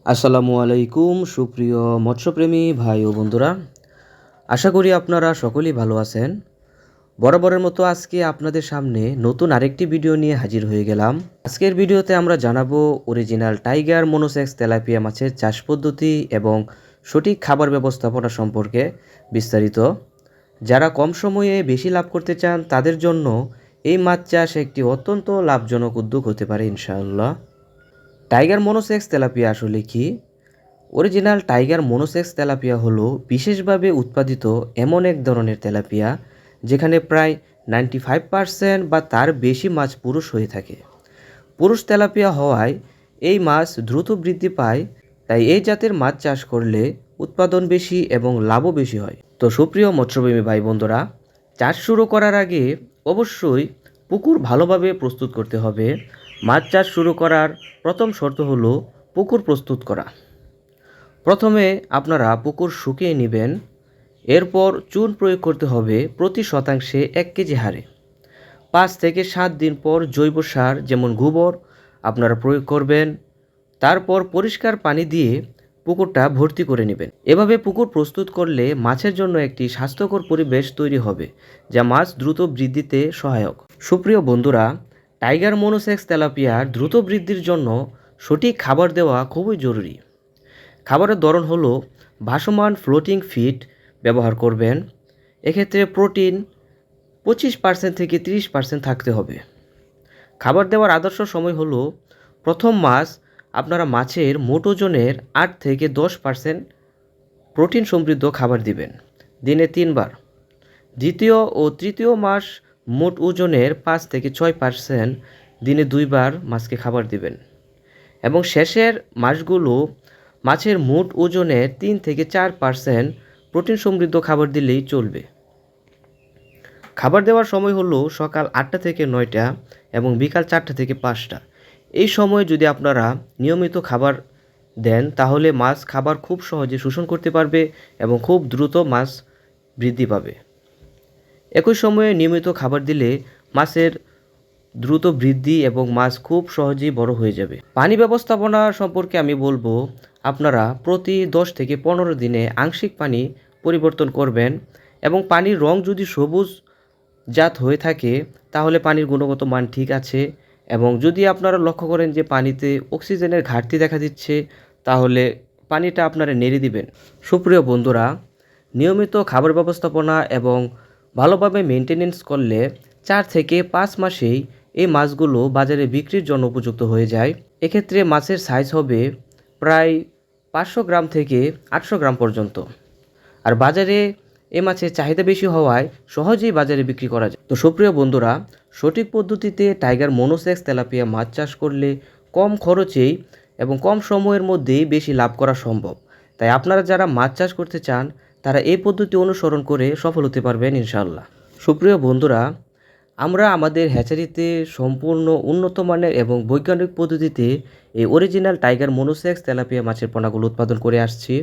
আসসালামু আলাইকুম সুপ্রিয় মৎস্যপ্রেমী ভাই ও বন্ধুরা, আশা করি আপনারা সকলেই ভালো আছেন। বরাবরের মতো আজকে আপনাদের সামনে নতুন আরেকটি ভিডিও নিয়ে হাজির হয়ে গেলাম। আজকের ভিডিওতে আমরা জানাবো অরিজিনাল টাইগার মনোসেক্স তেলাপিয়া মাছের চাষ পদ্ধতি এবং সঠিক খাবার ব্যবস্থাপনা সম্পর্কে বিস্তারিত। যারা কম সময়ে বেশি লাভ করতে চান তাদের জন্য এই মাছ চাষ একটি অত্যন্ত লাভজনক উদ্যোগ হতে পারে ইনশাআল্লাহ। টাইগার মনোসেক্স তেলাপিয়া আসলে কি? অরিজিনাল টাইগার মনোসেক্স তেলাপিয়া হলো বিশেষভাবে উৎপাদিত এমন এক ধরনের তেলাপিয়া যেখানে প্রায় 95% বা তার বেশি মাছ পুরুষ হয়ে থাকে। পুরুষ তেলাপিয়া হওয়ায় এই মাছ দ্রুত বৃদ্ধি পায়, তাই এই জাতের মাছ চাষ করলে উৎপাদন বেশি এবং লাভও বেশি হয়। তো সুপ্রিয় মৎস্যপ্রেমী ভাই বন্ধুরা, চাষ শুরু করার আগে অবশ্যই পুকুর ভালোভাবে প্রস্তুত করতে হবে। মাছ চাষ শুরু করার প্রথম শর্ত হলো পুকুর প্রস্তুত করা। প্রথমে আপনারা পুকুর শুকিয়ে নেবেন, এরপর চুন প্রয়োগ করতে হবে প্রতি শতাংশে 1 কেজি হারে। 5 থেকে 7 দিন পর জৈব সার যেমন গোবর আপনারা প্রয়োগ করবেন। তারপর পরিষ্কার পানি দিয়ে পুকুরটা ভর্তি করে নেবেন। এভাবে পুকুর প্রস্তুত করলে মাছের জন্য একটি স্বাস্থ্যকর পরিবেশ তৈরি হবে, যা মাছ দ্রুত বৃদ্ধিতে সহায়ক। সুপ্রিয় বন্ধুরা, টাইগার মনোসেক্স তেলাপিয়ার দ্রুত বৃদ্ধির জন্য সঠিক খাবার দেওয়া খুবই জরুরি। খাবারের ধরন হলো ভাসমান ফ্লোটিং ফিড ব্যবহার করবেন। এক্ষেত্রে প্রোটিন 25% থেকে 30% থাকতে হবে। খাবার দেওয়ার আদর্শ সময় হলো প্রথম মাস আপনারা মাছের মোট ওজনের 8 থেকে 10% প্রোটিন সমৃদ্ধ খাবার দিবেন দিনে 3 বার। দ্বিতীয় ও তৃতীয় মাস মোট ওজনের 5 থেকে 6% দিনে 2 বার মাছকে খাবার দিবেন এবং শেষের মাসগুলো মাছের মোট ওজনের 3 থেকে 4% প্রোটিন সমৃদ্ধ খাবার দিলেই চলবে। খাবার দেওয়ার সময় হলো সকাল 8টা থেকে 9টা এবং বিকাল 4টা থেকে 5টা। এই সময় যদি আপনারা নিয়মিত খাবার দেন তাহলে মাছ খাবার খুব সহজে শোষণ করতে পারবে এবং খুব দ্রুত মাছ বৃদ্ধি পাবে। একই সময়ে নিয়মিত খাবার দিলে মাছের দ্রুত বৃদ্ধি এবং মাছ খুব সহজেই বড় হয়ে যাবে। পানি ব্যবস্থাপনা সম্পর্কে আমি বলবো, আপনারা প্রতি 10 থেকে 15 দিনে আংশিক পানি পরিবর্তন করবেন এবং পানির রং যদি সবুজ জাত হয়ে থাকে তাহলে পানির গুণগত মান ঠিক আছে, এবং যদি আপনারা লক্ষ্য করেন যে পানিতে অক্সিজেনের ঘাটতি দেখা দিচ্ছে তাহলে পানিটা আপনারা নেড়ে দিবেন। সুপ্রিয় বন্ধুরা, নিয়মিত খাবার ব্যবস্থাপনা এবং ভালোভাবে মেনটেনেন্স করলে 4 থেকে 5 মাসেই এই মাছগুলো বাজারে বিক্রির জন্য উপযুক্ত হয়ে যায়। এক্ষেত্রে মাছের সাইজ হবে প্রায় 500 গ্রাম থেকে 800 গ্রাম পর্যন্ত। আর বাজারে এ মাছের চাহিদা বেশি হওয়ায় সহজেই বাজারে বিক্রি করা যায়। তো সুপ্রিয় বন্ধুরা, সঠিক পদ্ধতিতে টাইগার মনোসেক্স তেলাপিয়া মাছ চাষ করলে কম খরচেই এবং কম সময়ের মধ্যেই বেশি লাভ করা সম্ভব। তাই আপনারা যারা মাছ চাষ করতে চান তারা এই পদ্ধতি অনুসরণ করে সফল হতে পারবেন ইনশাআল্লাহ। সুপ্রিয় বন্ধুরা, আমরা আমাদের হ্যাচারিতে সম্পূর্ণ উন্নত মানের এবং বৈজ্ঞানিক পদ্ধতিতে এই অরিজিনাল টাইগার মনোসেক্স তেলাপিয়া মাছের পোনাগুলো উৎপাদন করে আসছি।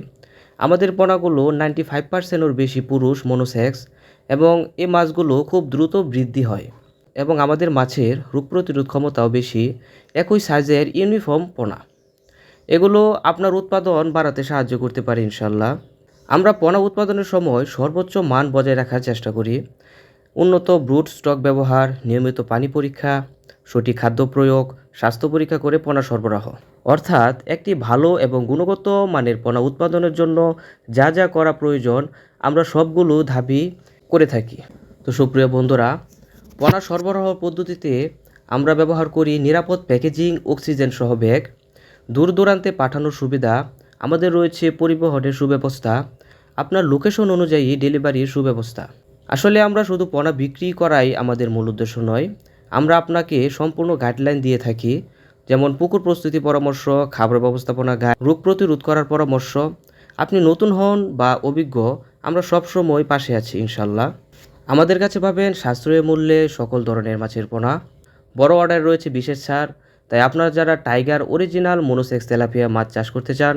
আমাদের পোনাগুলো 95%-এর বেশি পুরুষ মনোসেক্স এবং এই মাছগুলো খুব দ্রুত বৃদ্ধি হয় এবং আমাদের মাছের রোগ প্রতিরোধ ক্ষমতাও বেশি। একই সাইজের ইউনিফর্ম পোনা, এগুলো আপনার উৎপাদন বাড়াতে সাহায্য করতে পারে ইনশাল্লাহ। আমরা পোনা উৎপাদনের সময় সর্বোচ্চ মান বজায় রাখার চেষ্টা করি। উন্নত ব্রুড স্টক ব্যবহার, নিয়মিত পানি পরীক্ষা, সঠিক খাদ্য প্রয়োগ, স্বাস্থ্য পরীক্ষা করে পোনা সরবরাহ, অর্থাৎ একটি ভালো এবং গুণগত মানের পোনা উৎপাদনের জন্য যা যা করা প্রয়োজন আমরা সবগুলো ধাপই করে থাকি। তো সুপ্রিয় বন্ধুরা, পোনা সরবরাহ পদ্ধতিতে আমরা ব্যবহার করি নিরাপদ প্যাকেজিং, অক্সিজেন সহ ব্যাগ, দূর দূরান্তে পাঠানোর সুবিধা, আমাদের রয়েছে পরিবহনের সুব্যবস্থা, আপনার লোকেশন অনুযায়ী ডেলিভারির সুব্যবস্থা। আসলে আমরা শুধু পোনা বিক্রি করাই আমাদের মূল উদ্দেশ্য নয়, আমরা আপনাকে সম্পূর্ণ গাইডলাইন দিয়ে থাকি, যেমন পুকুর প্রস্তুতি পরামর্শ, খাবার ব্যবস্থাপনা গাইড, রোগ প্রতিরোধ করার পরামর্শ। আপনি নতুন হন বা অভিজ্ঞ, আমরা সবসময় পাশে আছি ইনশাল্লাহ। আমাদের কাছে পাবেন সাশ্রয়ী মূল্যে সকল ধরনের মাছের পোনা, বড় অর্ডার রয়েছে বিশেষ ছাড়। তাই আপনারা যারা টাইগার অরিজিনাল মনোসেক্স তেলাপিয়া মাছ চাষ করতে চান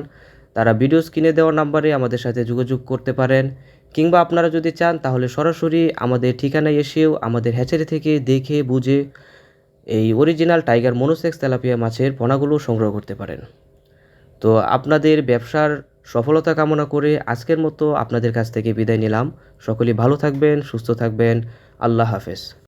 তারা ভিডিও স্ক্রিনে দেওয়া নাম্বারে আমাদের সাথে যোগাযোগ করতে পারেন, কিংবা আপনারা যদি চান তাহলে সরাসরি আমাদের ঠিকানায় এসেও আমাদের হ্যাচারি থেকে দেখে বুঝে এই অরিজিনাল টাইগার মনোসেক্স তেলাপিয়া মাছের পোনাগুলো সংগ্রহ করতে পারেন। তো আপনাদের ব্যবসার সফলতা কামনা করে আজকের মতো আপনাদের কাছ থেকে বিদায় নিলাম। সকলেই ভালো থাকবেন, সুস্থ থাকবেন। আল্লাহ হাফেজ।